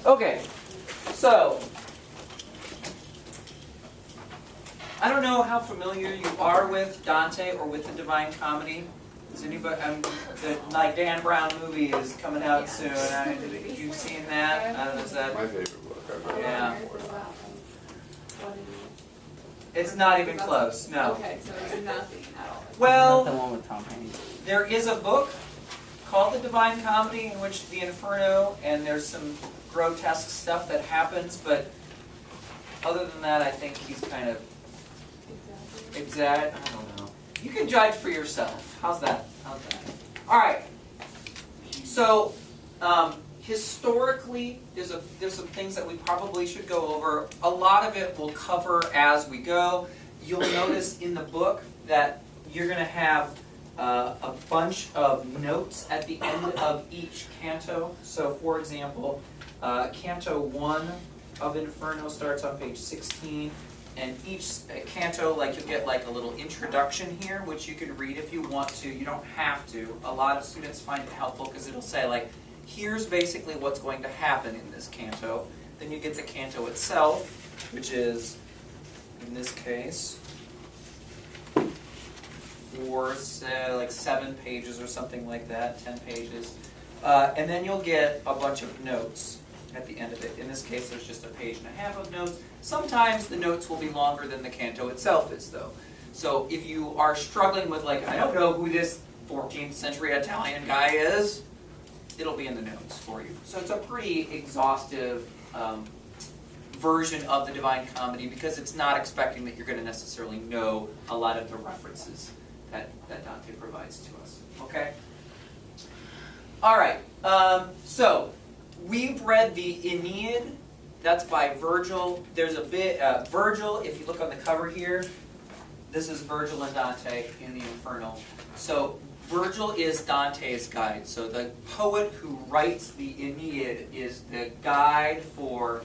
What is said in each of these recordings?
Okay, so I don't know how familiar you are with Dante or with the Divine Comedy. Is anybody? The Dan Brown movie is coming out soon. You've seen that? I don't know. Is that my favorite book? I've read Yeah. it before. It's not even close. No. Okay, so it's nothing at all. Well, the one with Tom Hanks. there is a book called The Divine Comedy in which the Inferno, and there's some grotesque stuff that happens, but other than that, I think he's kind of exact. I don't know. You can judge for yourself. How's that? How's that? All right. So, historically, there's some things that we probably should go over. A lot of it we'll cover as we go. You'll notice in the book that you're going to have a bunch of notes at the end of each canto. So, for example, Canto 1 of Inferno starts on page 16. And each canto, like, you'll get like a little introduction here, which you can read if you want to. You don't have to. A lot of students find it helpful because it'll say, like, here's basically what's going to happen in this canto. Then you get the canto itself, which is, in this case, like 7 pages or something like that, 10 pages. And then you'll get a bunch of notes at the end of it. In this case, there's just a page and a half of notes. Sometimes the notes will be longer than the canto itself is, though. So if you are struggling with, like, I don't know who this 14th century Italian guy is, it'll be in the notes for you. So it's a pretty exhaustive version of the Divine Comedy because it's not expecting that you're going to necessarily know a lot of the references that Dante provides to us. Okay? All right. So we've read the Aeneid. That's by Virgil. There's a bit, Virgil, if you look on the cover here, this is Virgil and Dante in the Inferno. So Virgil is Dante's guide. So the poet who writes the Aeneid is the guide for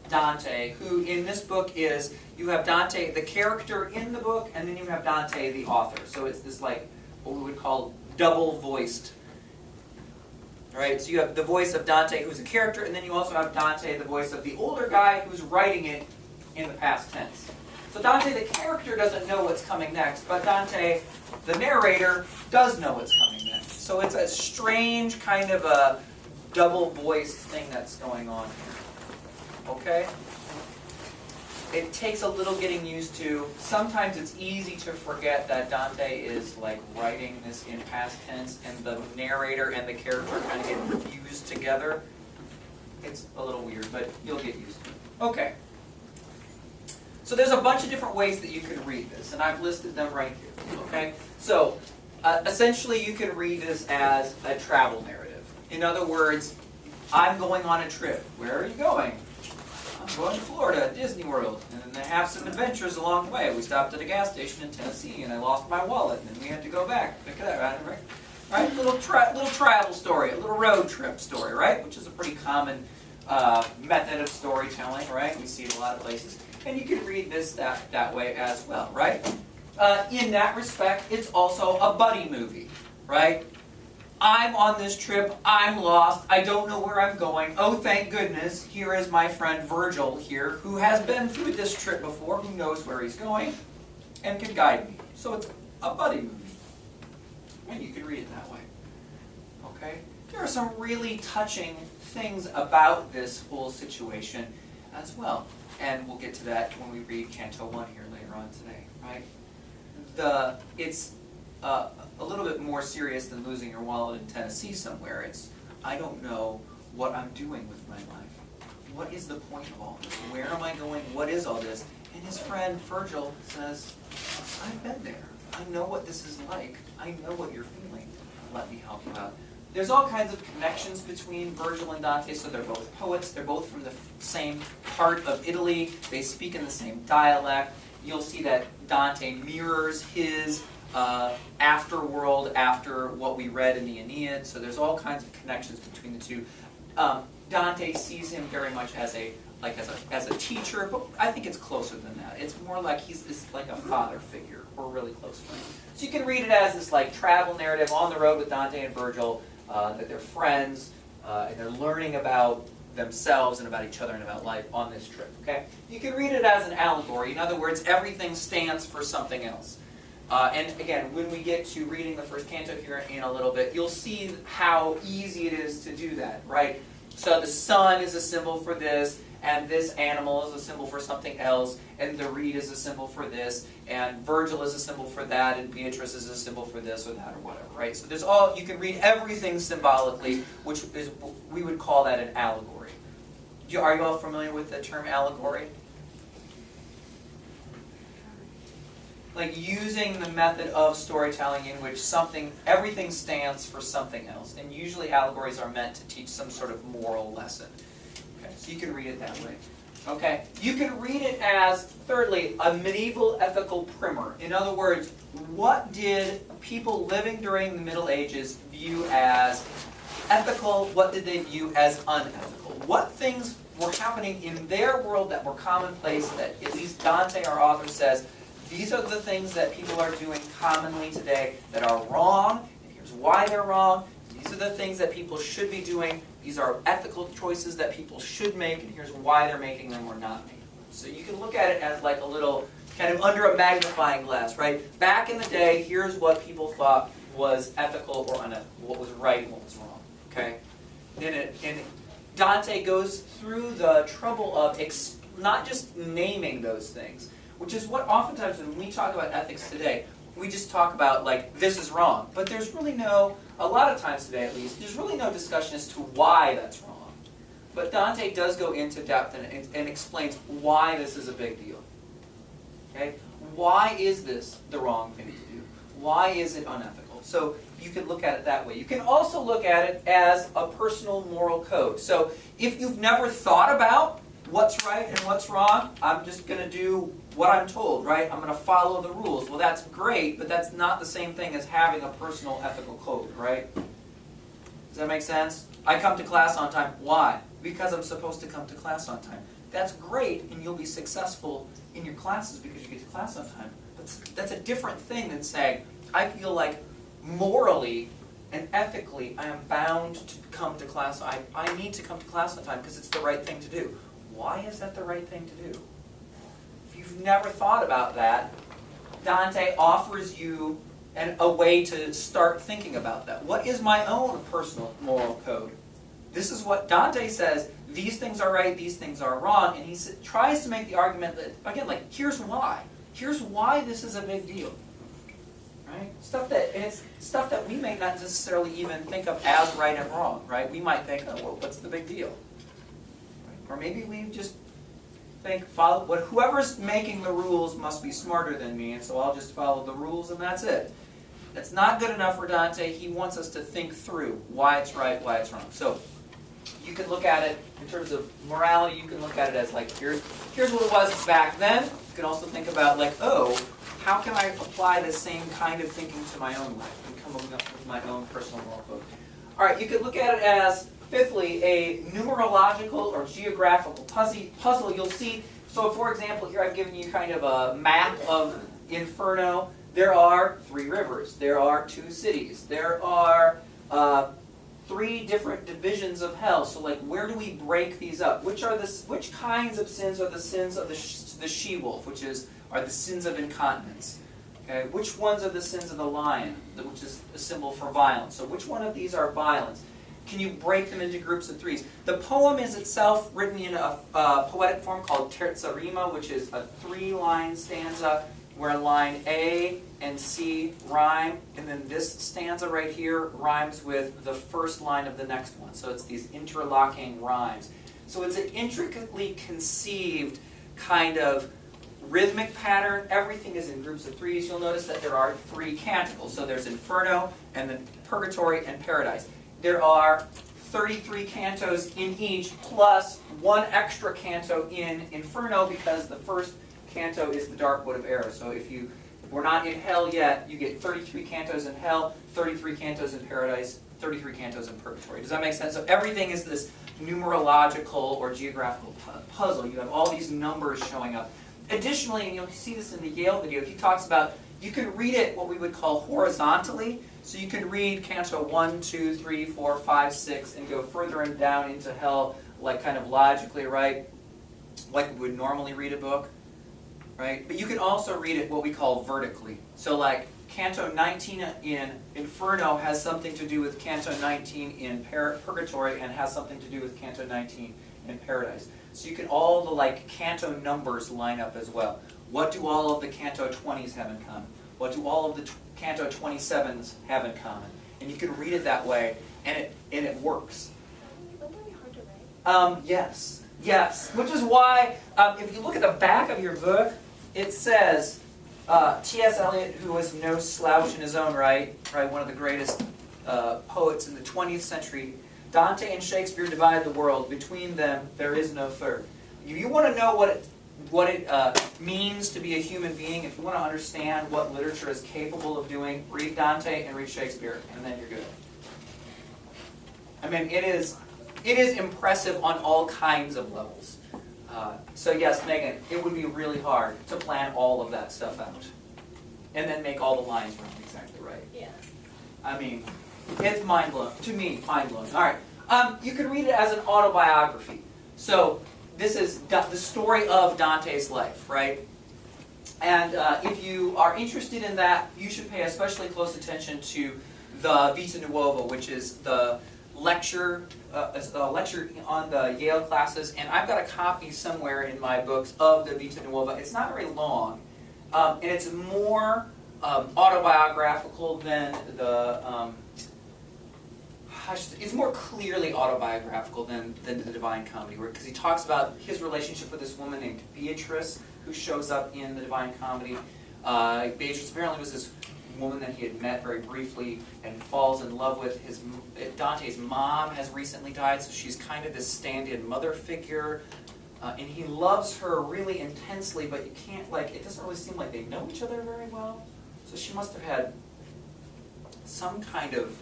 Dante, who in this book is, you have Dante, the character in the book, and then you have Dante, the author. So it's this, like, what we would call double-voiced. Right, so you have the voice of Dante, who's a character, and then you also have Dante, the voice of the older guy who's writing it in the past tense. So Dante, the character, doesn't know what's coming next, but Dante, the narrator, does know what's coming next. So it's a strange kind of a double-voiced thing that's going on here. Okay? It takes a little getting used to. Sometimes it's easy to forget that Dante is like writing this in past tense and the narrator and the character kind of get fused together. It's a little weird, but you'll get used to it. Okay. So there's a bunch of different ways that you can read this, and I've listed them right here. Okay? So essentially you can read this as a travel narrative. In other words, I'm going on a trip. Where are you going? I'm going to Florida, Disney World, and I have some adventures along the way. We stopped at a gas station in Tennessee, and I lost my wallet, and then we had to go back. Pick it up, right? Little travel story, a little road trip story, right? Which is a pretty common method of storytelling, right? We see it a lot of places. And you can read this that way as well, right? In that respect, it's also a buddy movie, right? I'm on this trip, I'm lost, I don't know where I'm going. Oh, thank goodness, here is my friend Virgil here, who has been through this trip before, who knows where he's going, and can guide me. So it's a buddy movie. And you can read it that way. Okay? There are some really touching things about this whole situation as well. And we'll get to that when we read Canto 1 here later on today, right? It's a little bit more serious than losing your wallet in Tennessee somewhere. It's, I don't know what I'm doing with my life. What is the point of all this? Where am I going? What is all this? And his friend Virgil says, I've been there. I know what this is like. I know what you're feeling. Let me help you out. There's all kinds of connections between Virgil and Dante, so they're both poets. They're both from the same part of Italy. They speak in the same dialect. You'll see that Dante mirrors his afterworld after what we read in the Aeneid, so there's all kinds of connections between the two. Dante sees him very much as a teacher, but I think it's closer than that. It's more like he's like a father figure or really close friend. So you can read it as this like travel narrative on the road with Dante and Virgil, that they're friends, and they're learning about themselves and about each other and about life on this trip. Okay? You can read it as an allegory. In other words, everything stands for something else. And again, when we get to reading the first canto here in a little bit, you'll see how easy it is to do that, right? So the sun is a symbol for this, and this animal is a symbol for something else, and the reed is a symbol for this, and Virgil is a symbol for that, and Beatrice is a symbol for this or that or whatever, right? So there's you can read everything symbolically, which is, we would call that an allegory. Are you all familiar with the term allegory? Like using the method of storytelling in which everything stands for something else. And usually allegories are meant to teach some sort of moral lesson. Okay, so you can read it that way. Okay, you can read it as, thirdly, a medieval ethical primer. In other words, what did people living during the Middle Ages view as ethical? What did they view as unethical? What things were happening in their world that were commonplace that at least Dante, our author, says, these are the things that people are doing commonly today that are wrong, and here's why they're wrong. These are the things that people should be doing. These are ethical choices that people should make, and here's why they're making them or not making them. So you can look at it as like a little, kind of under a magnifying glass, right? Back in the day, here's what people thought was ethical or unethical, what was right and what was wrong, okay? And Dante goes through the trouble of not just naming those things, which is what oftentimes when we talk about ethics today, we just talk about like, this is wrong. But there's really a lot of times today at least, there's really no discussion as to why that's wrong. But Dante does go into depth and explains why this is a big deal. Okay? Why is this the wrong thing to do? Why is it unethical? So you can look at it that way. You can also look at it as a personal moral code. So if you've never thought about what's right and what's wrong, I'm just going to do what I'm told, right? I'm going to follow the rules. Well, that's great, but that's not the same thing as having a personal ethical code, right? Does that make sense? I come to class on time. Why? Because I'm supposed to come to class on time. That's great, and you'll be successful in your classes because you get to class on time. But that's a different thing than saying, I feel like morally and ethically I am bound to come to class. I need to come to class on time because it's the right thing to do. Why is that the right thing to do? If you've never thought about that, Dante offers you a way to start thinking about that. What is my own personal moral code? This is what Dante says, these things are right, these things are wrong, and he tries to make the argument that, again, like, here's why. Here's why this is a big deal. Right? It's stuff that we may not necessarily even think of as right and wrong, right? We might think, oh, well, what's the big deal? Right? Or maybe we just think, whoever's making the rules must be smarter than me, and so I'll just follow the rules and that's it. That's not good enough for Dante. He wants us to think through why it's right, why it's wrong. So you can look at it in terms of morality. You can look at it as like, here's what it was back then. You can also think about like, oh, how can I apply the same kind of thinking to my own life and come up with my own personal moral code? All right, you could look at it as, fifthly, a numerological or geographical puzzle. You'll see, so for example, here I've given you kind of a map of Inferno. There are 3 rivers. There are 2 cities. There are 3 different divisions of hell. So, like, where do we break these up? Which kinds of sins are the sins of the she-wolf, which are the sins of incontinence? Okay, which ones are the sins of the lion, which is a symbol for violence? So, which one of these are violence? Can you break them into groups of 3s? The poem is itself written in a poetic form called terza rima, which is a 3-line stanza where line A and C rhyme, and then this stanza right here rhymes with the first line of the next one. So it's these interlocking rhymes. So it's an intricately conceived kind of rhythmic pattern. Everything is in groups of 3s. You'll notice that there are 3 canticles. So there's Inferno, and then Purgatory, and Paradise. There are 33 cantos in each, plus 1 extra canto in Inferno, because the first canto is the Dark Wood of Error. So if we're not in hell yet, you get 33 cantos in hell, 33 cantos in paradise, 33 cantos in purgatory. Does that make sense? So everything is this numerological or geographical puzzle. You have all these numbers showing up. Additionally, and you'll see this in the Yale video, he talks about you can read it what we would call horizontally. So you can read canto 1, 2, 3, 4, 5, 6, and go further and down into hell like kind of logically, right? Like we would normally read a book, right? But you can also read it what we call vertically. So like Canto 19 in Inferno has something to do with Canto 19 in Purgatory and has something to do with Canto 19 in Paradise. So you can, all the like canto numbers line up as well. What do all of the Canto 20s have in common? What do all of the Canto 27s have in common? And you can read it that way, and it works. Wouldn't that be hard to write? Yes, yes. Which is why, if you look at the back of your book, it says, T.S. Eliot, who was no slouch in his own right, one of the greatest poets in the 20th century, Dante and Shakespeare divide the world. Between them, there is no third. If you want to know what it means to be a human being, if you want to understand what literature is capable of doing, read Dante and read Shakespeare, and then you're good. I mean, it is impressive on all kinds of levels. So yes, Megan, it would be really hard to plan all of that stuff out. And then make all the lines run exactly right. Yeah. I mean, it's mind-blowing. To me, mind-blowing. All right. You can read it as an autobiography. So this is the story of Dante's life, right? And if you are interested in that, you should pay especially close attention to the Vita Nuova, which is the lecture on the Yale classes. And I've got a copy somewhere in my books of the Vita Nuova. It's not very long, and it's more autobiographical than the... it's more clearly autobiographical than the Divine Comedy, because he talks about his relationship with this woman named Beatrice, who shows up in the Divine Comedy. Beatrice apparently was this woman that he had met very briefly and falls in love with. Dante's mom has recently died, so she's kind of this stand-in mother figure. And he loves her really intensely, but you can't, it doesn't really seem like they know each other very well. So she must have had some kind of,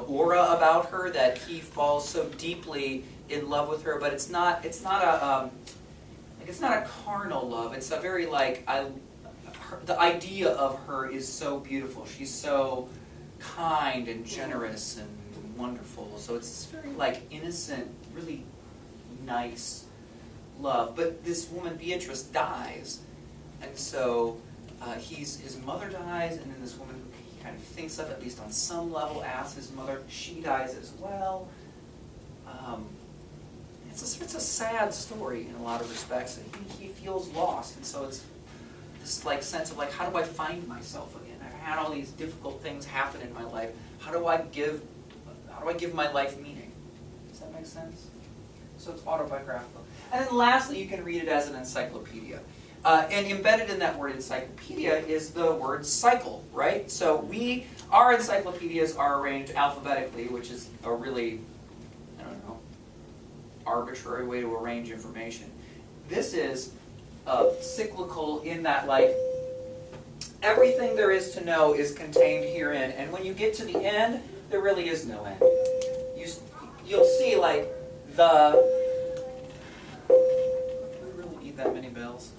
aura about her that he falls so deeply in love with her. But it's not a carnal love. It's a very the idea of her is so beautiful. She's so kind and generous and wonderful. So it's this very innocent, really nice love. But this woman Beatrice dies, and so his mother dies, and then this woman who he kind of thinks of, at least on some level, as his mother, she dies as well. It's a sad story in a lot of respects. He feels lost, and so it's this sense of how do I find myself again? I've had all these difficult things happen in my life. How do I give my life meaning? Does that make sense? So it's autobiographical. And then lastly, you can read it as an encyclopedia. And embedded in that word encyclopedia is the word cycle, right? So our encyclopedias are arranged alphabetically, which is a really, arbitrary way to arrange information. This is cyclical in that, everything there is to know is contained herein, and when you get to the end, there really is no end. You'll see, do we really need that many bells?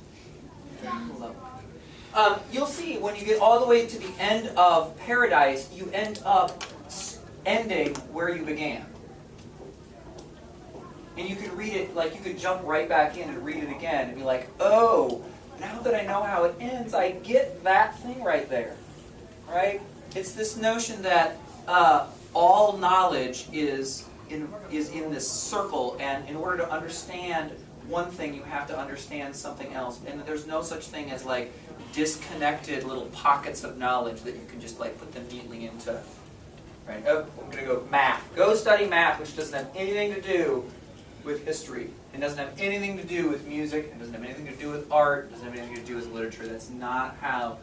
You'll see when you get all the way to the end of Paradise, you end up ending where you began. And you could read it, you could jump right back in and read it again and be like, oh, now that I know how it ends, I get that thing right there. Right? It's this notion that all knowledge is in this circle, and in order to understand one thing, you have to understand something else. And there's no such thing as disconnected little pockets of knowledge that you can just put them neatly into. Right? Oh, I'm going to go math. Go study math, which doesn't have anything to do with history. It doesn't have anything to do with music. It doesn't have anything to do with art. It doesn't have anything to do with literature. That's not how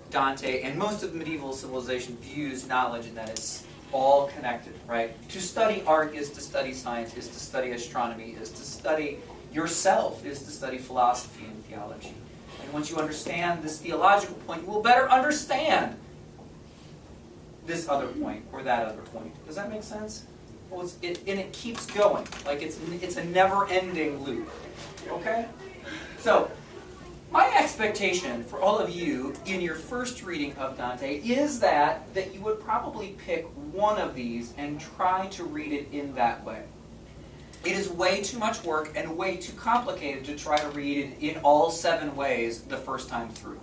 Dante and most of medieval civilization views knowledge, and that it's all connected, right? To study art is to study science, is to study astronomy, is to study yourself, is to study philosophy and theology. And once you understand this theological point, you will better understand this other point or that other point. Does that make sense? Well, and it keeps going. It's a never-ending loop. Okay? So, my expectation for all of you in your first reading of Dante is that you would probably pick one of these and try to read it in that way. It is way too much work and way too complicated to try to read it in all 7 ways the first time through.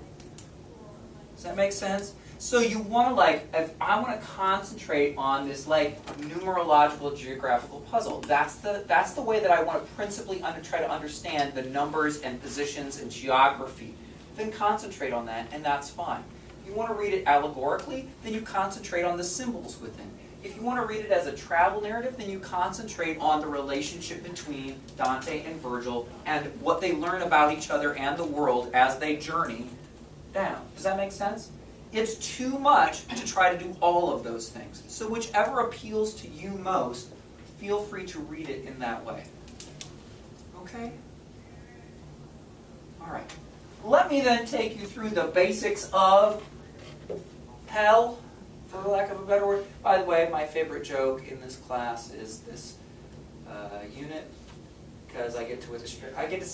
Does that make sense? So you want to if I want to concentrate on this numerological geographical puzzle. That's the way that I want to principally try to understand the numbers and positions and geography. Then concentrate on that, and that's fine. If you want to read it allegorically, then you concentrate on the symbols within. If you want to read it as a travel narrative, then you concentrate on the relationship between Dante and Virgil and what they learn about each other and the world as they journey down. Does that make sense? It's too much to try to do all of those things. So whichever appeals to you most, feel free to read it in that way. Okay? All right. Let me then take you through the basics of hell, for lack of a better word. By the way, my favorite joke in this class is this unit, because I get to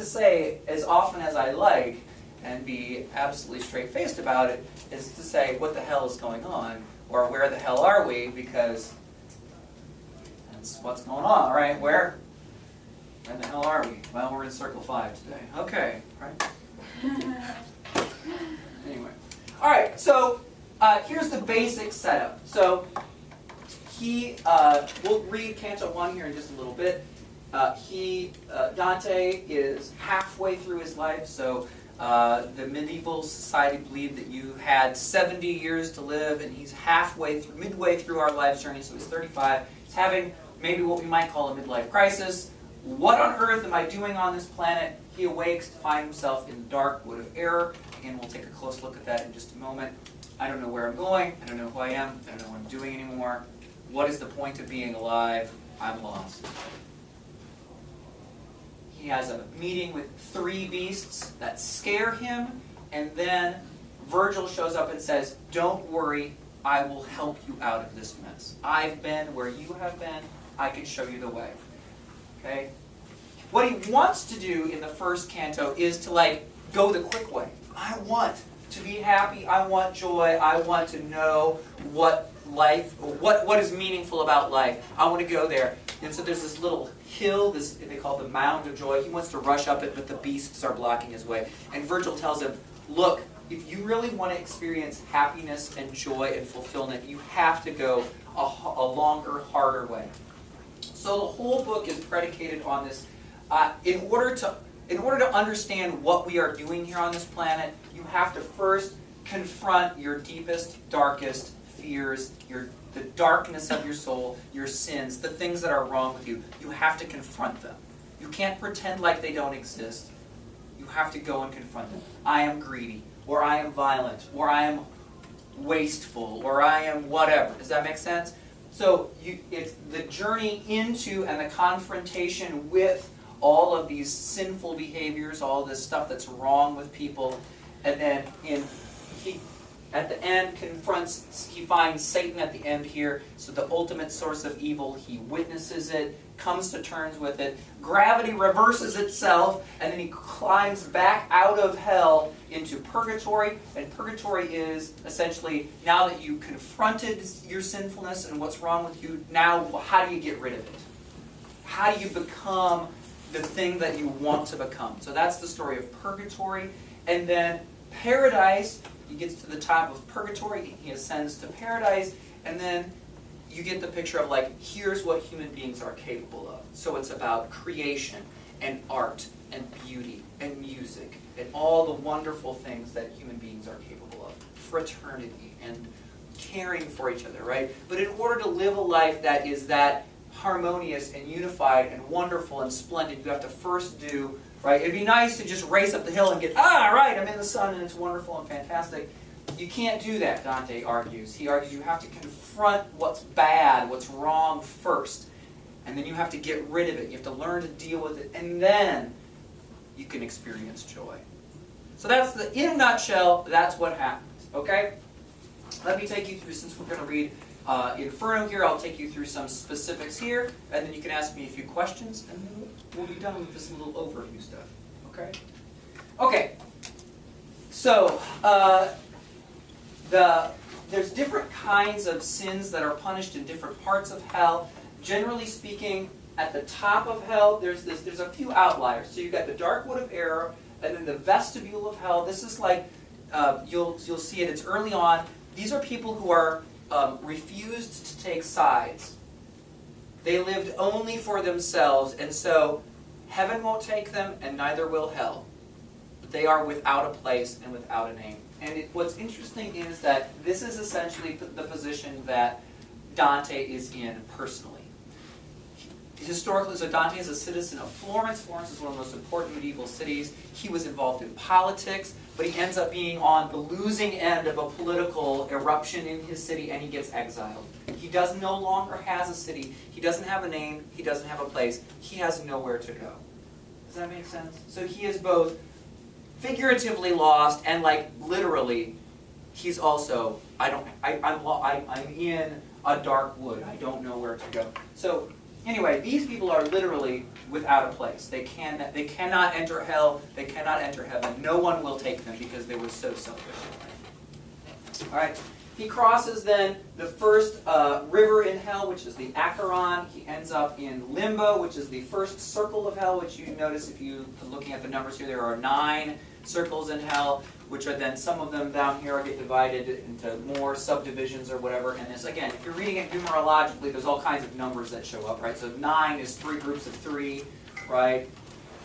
say as often as I like and be absolutely straight-faced about it, is to say what the hell is going on, or where the hell are we, because that's what's going on, right? Where the hell are we? Well, we're in Circle 5 today. Okay, right? Anyway. All right, so here's the basic setup. So we'll read Canto 1 here in just a little bit. Dante is halfway through his life, so the medieval society believed that you had 70 years to live, and he's midway through our life's journey, so he's 35. He's having maybe what we might call a midlife crisis. What on earth am I doing on this planet? He awakes to find himself in the dark wood of error. Again, we'll take a close look at that in just a moment. I don't know where I'm going. I don't know who I am. I don't know what I'm doing anymore. What is the point of being alive? I'm lost. He has a meeting with 3 beasts that scare him, and then Virgil shows up and says, "Don't worry, I will help you out of this mess. I've been where you have been. I can show you the way." Okay? What he wants to do in the first canto is to go the quick way. I want to be happy. I want joy. I want to know what is meaningful about life. I want to go there. And so there's this little hill, they call the Mound of Joy. He wants to rush up it, but the beasts are blocking his way. And Virgil tells him, look, if you really want to experience happiness and joy and fulfillment, you have to go a longer, harder way. So the whole book is predicated on this. In order to understand what we are doing here on this planet, you have to first confront your deepest, darkest fears, the darkness of your soul, your sins, the things that are wrong with you. You have to confront them. You can't pretend like they don't exist. You have to go and confront them. I am greedy, or I am violent, or I am wasteful, or I am whatever. Does that make sense? So it's the journey into and the confrontation with all of these sinful behaviors, all this stuff that's wrong with people, and then at the end he finds Satan at the end here, so the ultimate source of evil, he witnesses it, comes to terms with it, gravity reverses itself, and then he climbs back out of hell into purgatory, and purgatory is essentially, now that you confronted your sinfulness and what's wrong with you, now how do you get rid of it? How do you become the thing that you want to become? So that's the story of purgatory, and then paradise. He gets to the top of purgatory, he ascends to paradise, and then you get the picture of here's what human beings are capable of. So it's about creation and art and beauty and music and all the wonderful things that human beings are capable of. Fraternity and caring for each other, right? But in order to live a life that is that harmonious and unified and wonderful and splendid, you have to first do, right? It'd be nice to just race up the hill and get, right, I'm in the sun and it's wonderful and fantastic. You can't do that, Dante argues. He argues you have to confront what's bad, what's wrong first. And then you have to get rid of it. You have to learn to deal with it. And then you can experience joy. So that's in a nutshell, that's what happens. Okay? Let me take you through, since we're going to read Inferno here, I'll take you through some specifics here, and then you can ask me a few questions, and then we'll be done with this little overview stuff. Okay? Okay. So, there's different kinds of sins that are punished in different parts of hell. Generally speaking, at the top of hell, there's a few outliers. So you've got the dark wood of error, and then the vestibule of hell. This is like, you'll see it, it's early on. These are people who are refused to take sides. They lived only for themselves, and so heaven won't take them, and neither will hell. They are without a place and without a name. And what's interesting is that this is essentially the position that Dante is in personally. Historically, so Dante is a citizen of Florence. Florence is one of the most important medieval cities. He was involved in politics, but he ends up being on the losing end of a political eruption in his city, and he gets exiled. He no longer has a city. He doesn't have a name. He doesn't have a place. He has nowhere to go. Does that make sense? So he is both figuratively lost and, like, literally, he's also, I'm in a dark wood. I don't know where to go. So anyway, these people are literally without a place. They cannot enter hell. They cannot enter heaven. No one will take them because they were so selfish. All right. He crosses then the first river in hell, which is the Acheron. He ends up in limbo, which is the first circle of hell, which you notice if you're looking at the numbers here, there are 9 circles in hell, which are then, some of them down here get divided into more subdivisions or whatever. And this, again, if you're reading it numerologically, there's all kinds of numbers that show up, right? So 9 is 3 groups of 3, right?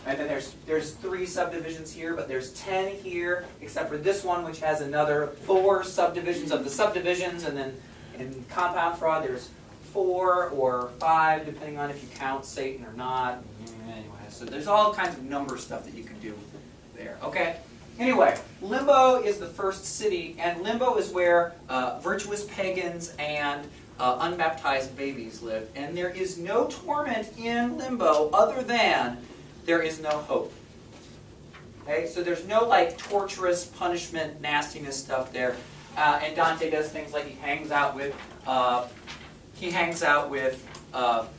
And then there's 3 subdivisions here, but there's 10 here, except for this one, which has another 4 subdivisions of the subdivisions. And then in compound fraud, there's 4 or 5, depending on if you count Satan or not. Anyway, so there's all kinds of number stuff that you can do there. Okay. Anyway, Limbo is the first city, and Limbo is where virtuous pagans and unbaptized babies live. And there is no torment in Limbo other than there is no hope. Okay, so there's no like torturous punishment, nastiness stuff there. And Dante does things like he hangs out with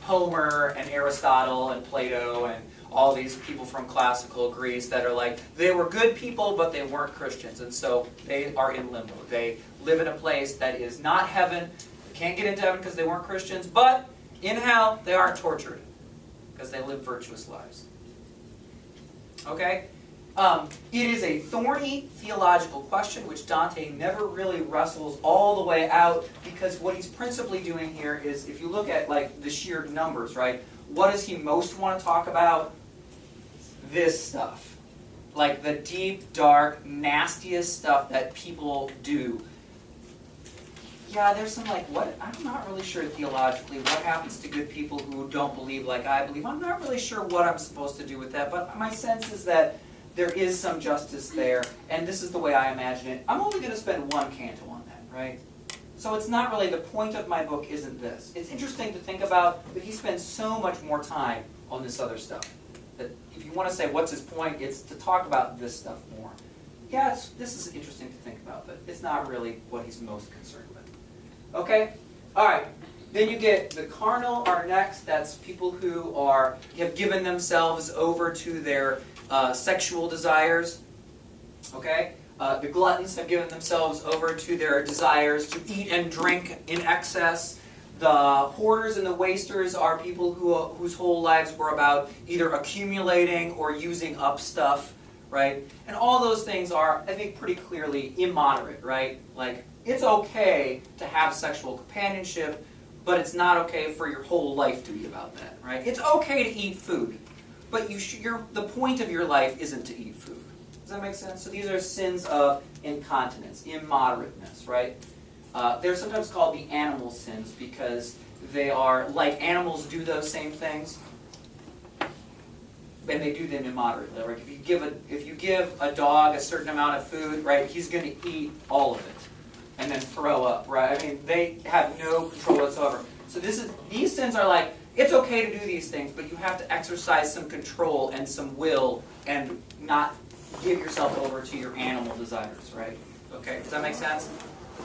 Homer and Aristotle and Plato and all these people from classical Greece that are like, they were good people, but they weren't Christians. And so they are in limbo. They live in a place that is not heaven. They can't get into heaven because they weren't Christians. But in hell, they aren't tortured because they live virtuous lives. Okay? It is a thorny theological question which Dante never really wrestles all the way out, because what he's principally doing here is, if you look at like the sheer numbers, right? What does he most want to talk about? This stuff. Like the deep, dark, nastiest stuff that people do. Yeah, there's some like, what? I'm not really sure theologically what happens to good people who don't believe like I believe. I'm not really sure what I'm supposed to do with that, but my sense is that there is some justice there, and this is the way I imagine it. I'm only going to spend 1 canto on that, right? So it's not really, the point of my book isn't this. It's interesting to think about, but he spends so much more time on this other stuff. That if you want to say what's his point, it's to talk about this stuff more. Yeah, this is interesting to think about, but it's not really what he's most concerned with. Okay? All right. Then you get the carnal are next. That's people who have given themselves over to their sexual desires. Okay? The gluttons have given themselves over to their desires to eat and drink in excess. The hoarders and the wasters are people whose whole lives were about either accumulating or using up stuff, right? And all those things are, I think, pretty clearly immoderate, right? Like, it's okay to have sexual companionship, but it's not okay for your whole life to be about that, right? It's okay to eat food, but the point of your life isn't to eat food. Does that make sense? So these are sins of incontinence, immoderateness, right? They're sometimes called the animal sins because they are, like animals do those same things, and they do them immoderately. Right? If you give a dog a certain amount of food, right, he's going to eat all of it and then throw up, right? I mean, they have no control whatsoever. So these sins are like, it's okay to do these things, but you have to exercise some control and some will and not give yourself over to your animal desires, right? Okay, does that make sense?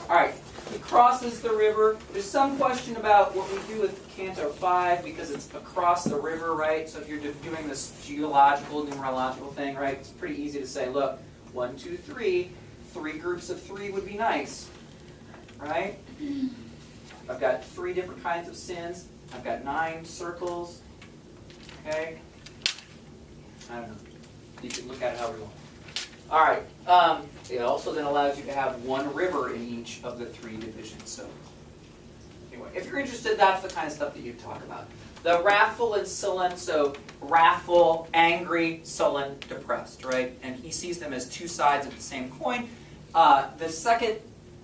All right, he crosses the river. There's some question about what we do with Canto 5 because it's across the river, right? So if you're doing this geological, numerological thing, right, it's pretty easy to say, look, 1, 2, 3, 3 groups of 3 would be nice, right? I've got 3 different kinds of sins. I've got 9 circles. Okay? I don't know. You can look at it however you want. All right. It also then allows you to have one river in each of the 3 divisions. So anyway, if you're interested, that's the kind of stuff that you talk about. The wrathful and sullen, so wrathful, angry, sullen, depressed, right? And he sees them as 2 sides of the same coin. The second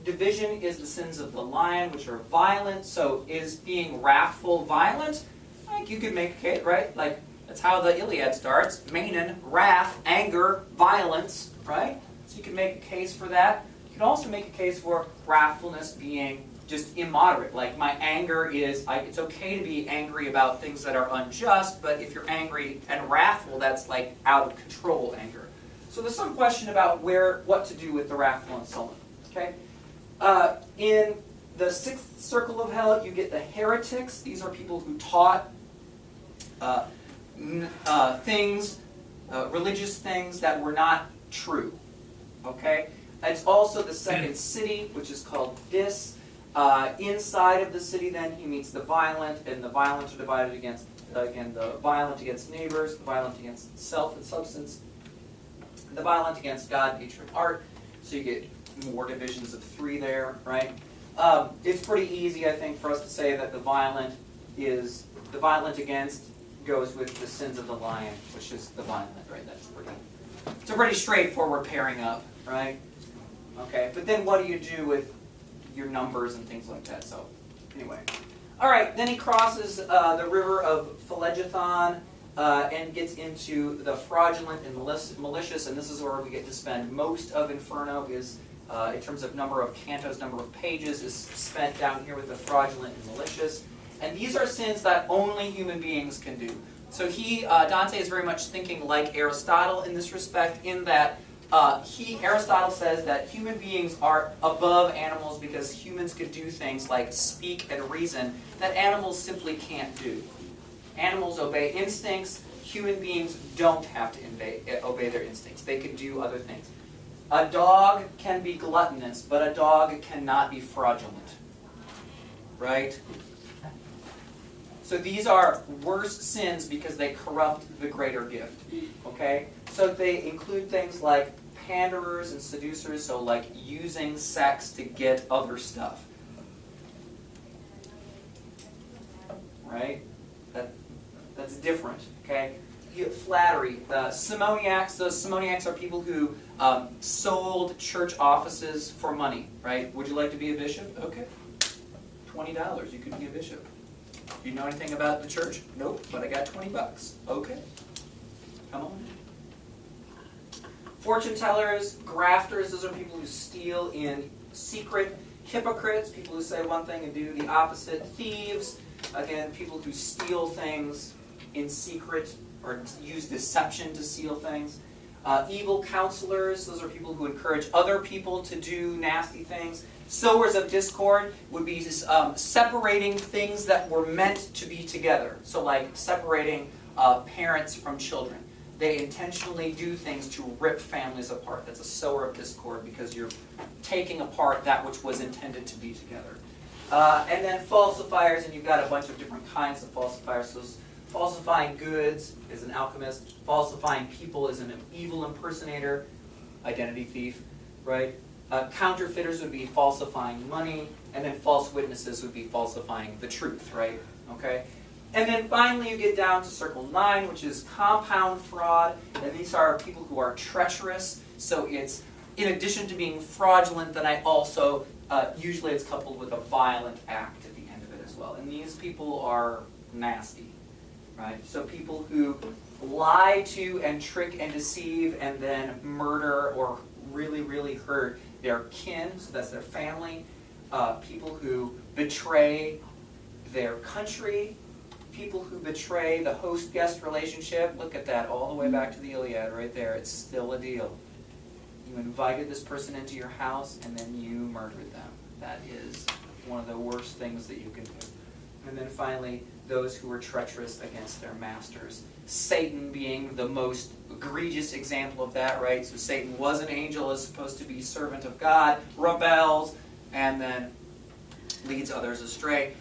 division is the sins of the lion, which are violent. So is being wrathful violent? Like you could make a case, right? Like that's how the Iliad starts. Menon, wrath, anger, violence, right? So you can make a case for that. You can also make a case for wrathfulness being just immoderate. Like my anger is, it's okay to be angry about things that are unjust, but if you're angry and wrathful, that's like out of control anger. So there's some question about what to do with the wrathful and sullen. Okay? In the 6th circle of hell, you get the heretics. These are people who taught things, religious things that were not true. Okay? It's also the 2nd city, which is called Dis. Inside of the city, then, he meets the violent, and the violent are divided against, again, the violent against neighbors, the violent against self and substance, the violent against God, nature, and art. So you get more divisions of 3 there, right? It's pretty easy, I think, for us to say that the violent against goes with the sins of the lion, which is the violent, right? It's a pretty straightforward pairing up, right? Okay, but then what do you do with your numbers and things like that? So, anyway. All right, then he crosses the river of Phlegethon and gets into the fraudulent and malicious, and this is where we get to spend most of Inferno, is in terms of number of cantos, number of pages, is spent down here with the fraudulent and malicious. And these are sins that only human beings can do. So Dante is very much thinking like Aristotle in this respect, in that Aristotle says that human beings are above animals because humans could do things like speak and reason that animals simply can't do. Animals obey instincts. Human beings don't have to obey their instincts. They can do other things. A dog can be gluttonous, but a dog cannot be fraudulent. Right? So these are worse sins because they corrupt the greater gift. Okay? So they include things like panderers and seducers, so like using sex to get other stuff. Right? That's different. Okay? Flattery. Simoniacs. Those simoniacs are people who sold church offices for money. Right? Would you like to be a bishop? Okay. $20. You could be a bishop. Do you know anything about the church? Nope, but I got $20. Okay. Come on. Fortune tellers, grafters, those are people who steal in secret. Hypocrites, people who say one thing and do the opposite. Thieves, again, people who steal things in secret or use deception to steal things. Evil counselors, those are people who encourage other people to do nasty things. Sowers of discord would be separating things that were meant to be together. So like separating parents from children. They intentionally do things to rip families apart. That's a sower of discord because you're taking apart that which was intended to be together. And then falsifiers, and you've got a bunch of different kinds of falsifiers. So falsifying goods is an alchemist. Falsifying people is an evil impersonator, identity thief, right? Counterfeiters would be falsifying money, and then false witnesses would be falsifying the truth, right? Okay? And then finally you get down to circle 9, which is compound fraud, and these are people who are treacherous. So it's, in addition to being fraudulent, then I also, usually it's coupled with a violent act at the end of it as well. And these people are nasty, right? So people who lie to and trick and deceive and then murder or really, really hurt their kin, so that's their family. People who betray their country. People who betray the host-guest relationship. Look at that, all the way back to the Iliad right there. It's still a deal. You invited this person into your house and then you murdered them. That is one of the worst things that you can do. And then finally, those who are treacherous against their masters. Satan being the most egregious example of that, right? So Satan was an angel, is supposed to be servant of God, rebels, and then leads others astray.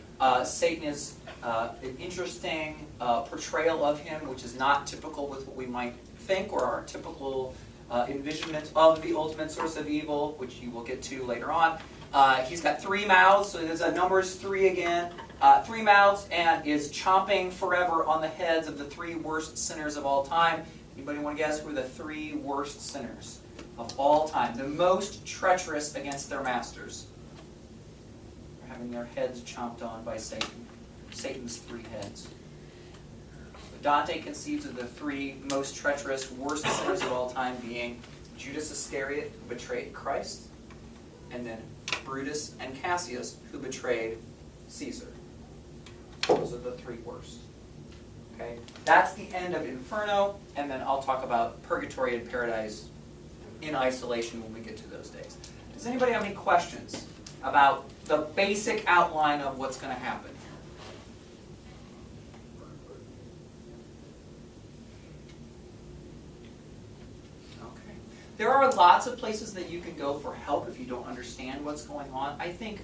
Satan is an interesting portrayal of him, which is not typical with what we might think or our typical envisionment of the ultimate source of evil, which you will get to later on. He's got 3 mouths, so there's Numbers 3 again. 3 mouths, and is chomping forever on the heads of the 3 worst sinners of all time. Anybody want to guess who are the 3 worst sinners of all time? The most treacherous against their masters. They're having their heads chomped on by Satan. Satan's 3 heads. Dante conceives of the 3 most treacherous, worst sinners of all time being Judas Iscariot, who betrayed Christ, and then Brutus and Cassius, who betrayed Caesar. Those are the 3 worst. Okay? That's the end of Inferno, and then I'll talk about Purgatory and Paradise in isolation when we get to those days. Does anybody have any questions about the basic outline of what's going to happen? Okay. There are lots of places that you can go for help if you don't understand what's going on. I think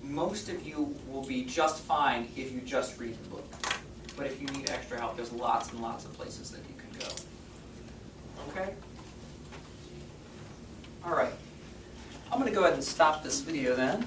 most of you will be just fine if you just read the book. But if you need extra help, there's lots and lots of places that you can go. Okay? All right. I'm going to go ahead and stop this video then.